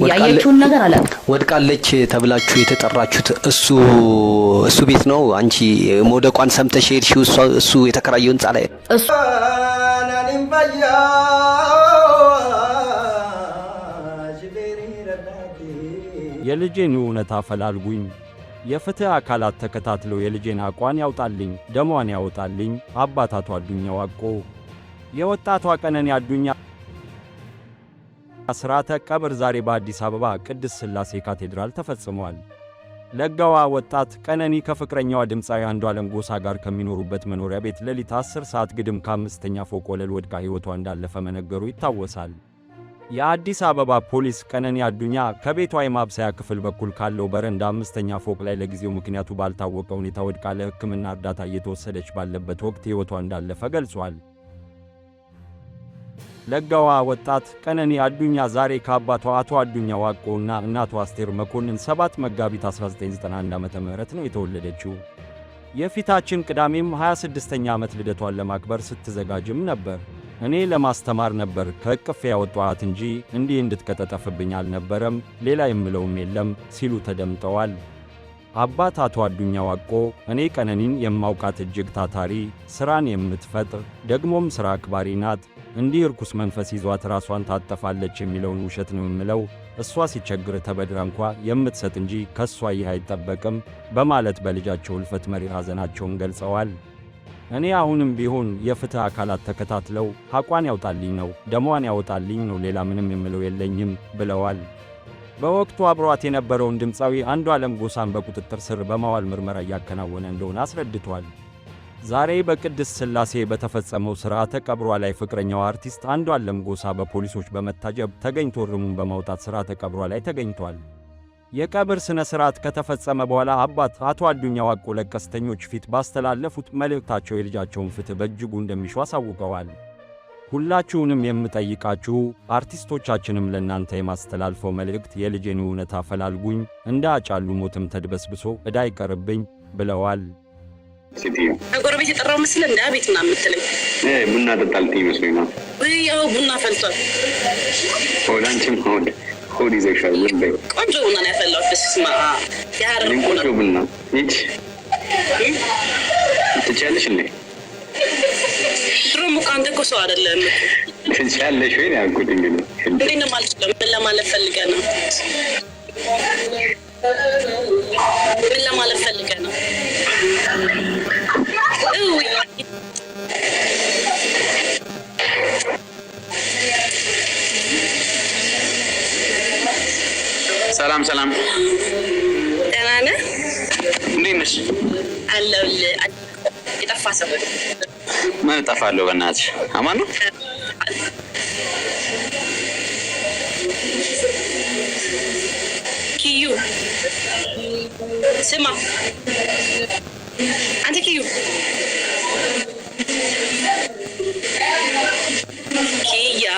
ያያችሁን ነገር አላ ወድቃለች ተብላችሁ የተጠራችሁት እሱ ቤት ነው። አንቺ ሞደቋን ሰምተሽ ሄድሽው እሱ የተከራየው ህንጻ ላይ እሱ የልጄን እውነት አፈላልጉኝ። የፍትህ አካላት ተከታትለው የልጄን አቋን ያውጣልኝ፣ ደሟን ያወጣልኝ። አባታቷ አዱኛ ዋቆ የወጣቷ ቀነኒ አዱኛ ሥርዓተ ቀብር ዛሬ በአዲስ አበባ ቅድስት ሥላሴ ካቴድራል ተፈጽሟል። ለጋዋ ወጣት ቀነኒ ከፍቅረኛዋ ድምፃዊ አንዷለም ጎሳ ጋር ከሚኖሩበት መኖሪያ ቤት ሌሊት 10 ሰዓት ግድም ከ5ኛ ፎቅ ወለል ወድቃ ሕይወቷ እንዳለፈ መነገሩ ይታወሳል። የአዲስ አበባ ፖሊስ ቀነኒ አዱኛ ከቤቷ የማብሰያ ክፍል በኩል ካለው በረንዳ 5ኛ ፎቅ ላይ ለጊዜው ምክንያቱ ባልታወቀ ሁኔታ ወድቃ ለሕክምና እርዳታ እየተወሰደች ባለበት ወቅት ሕይወቷ እንዳለፈ ገልጿል። ለጋዋ ወጣት ቀነኒ አዱኛ ዛሬ ከአባቷ አቶ አዱኛ ዋቆና እናቷ አስቴር መኮንን 7 መጋቢት 1991 ዓ.ም ነው የተወለደችው። የፊታችን ቅዳሜም 26ኛ ዓመት ልደቷን ለማክበር ስትዘጋጅም ነበር። እኔ ለማስተማር ነበር ከእቅፍ ያወጣኋት እንጂ እንዲህ እንድትቀጠጠፍብኝ አልነበረም፣ ሌላ የምለውም የለም ሲሉ ተደምጠዋል። አባት አቶ አዱኛ ዋቆ እኔ ቀነኒን የማውቃት እጅግ ታታሪ፣ ሥራን የምትፈጥር ደግሞም ሥራ አክባሪ ናት። እንዲህ ርኩስ መንፈስ ይዟት ራሷን ታጠፋለች የሚለውን ውሸት ነው የምለው። እሷ ሲቸግር ተበድራ እንኳ የምትሰጥ እንጂ ከሷ ይህ አይጠበቅም በማለት በልጃቸው ሕልፈት መሪር ሐዘናቸውን ገልጸዋል። እኔ አሁንም ቢሆን የፍትህ አካላት ተከታትለው ሐቋን ያውጣልኝ ነው፣ ደሟን ያወጣልኝ ነው፣ ሌላ ምንም የምለው የለኝም ብለዋል። በወቅቱ አብሯት የነበረውን ድምፃዊ አንዷለም ጎሳን በቁጥጥር ስር በማዋል ምርመራ እያከናወነ እንደሆነ አስረድቷል። ዛሬ በቅድስት ሥላሴ በተፈጸመው ሥርዓተ ቀብሯ ላይ ፍቅረኛው አርቲስት አንዷለም ጎሳ በፖሊሶች በመታጀብ ተገኝቶ ርሙን በማውጣት ሥርዓተ ቀብሯ ላይ ተገኝቷል። የቀብር ሥነ ሥርዓት ከተፈጸመ በኋላ አባት አቶ አዱኛ ዋቆ ለቀስተኞች ፊት ባስተላለፉት መልእክታቸው የልጃቸውን ፍትሕ በእጅጉ እንደሚሹ አሳውቀዋል። ሁላችሁንም የምጠይቃችሁ አርቲስቶቻችንም ለእናንተ የማስተላልፈው መልእክት የልጄን እውነት አፈላልጉኝ፣ እንደ አጫሉ ሞትም ተድበስብሶ ዕዳ ይቀርብኝ ብለዋል። ጎረቤት የጠራው ምስል እንደ አቤት ና የምትለኝ ቡና ጠጣልትኝ ይመስለኝ ነው። ያው ቡና ፈልቷል። ሆዳንችም ሆድ ይዘሻል። በይ ቆንጆ ቡና ነው ያፈላሁት። በስማ ያረም ቆንጆ ቡና ይች ትቻለሽ እንዴ? ድሮም እኮ አንተ እኮ ሰው አይደለም። ትቻለሽ ወይ ያልኩት እንግዲህ እንዴት ነው ማለት ነው? ምን ለማለት ፈልገህ ነው? ምን ለማለት ፈልገህ ነው? ሰላም ሰላም፣ ደህና ነህ? እንዴት ነሽ? አለሁልህ። የጠፋ ሰው ምን እጠፋለሁ? በእናትሽ አማን ነው? ኪዩ ስማ፣ አንተ ኪዩ ኪያ